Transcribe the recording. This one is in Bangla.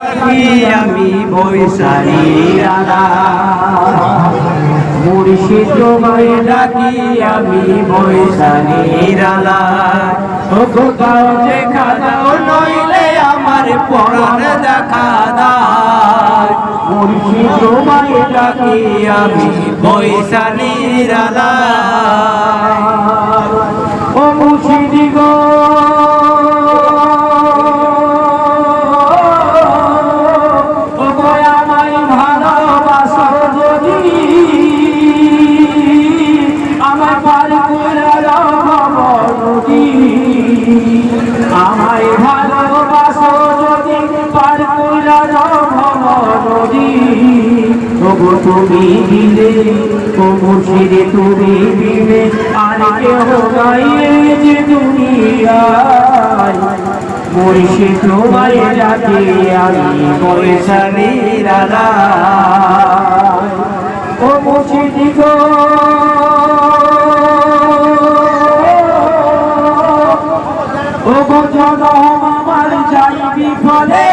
আমি বৈশালীর আলা মুর্শিদ তোমায় ডাকি আমি বৈশালীর আলা ও কোথাও যে খাদাও নইলে আমার পরাণ দেখা দাও মুর্শিদ তোমায় ডাকি আমি বৈশালীর আলা ও মুর্শিদ গো আমায় ভালোবাসো যদি পার কইরা যাও নদী তবু তুমি দিলে ও মুর্শিদ তুমি দিলে আর কেহ গাইয়ে যে দুনিয়ায় মুর্শিদ তোমায় ডাকি আমি বৈশালীর আলা ও মুর্শিদ গো আমার যাই বিফলে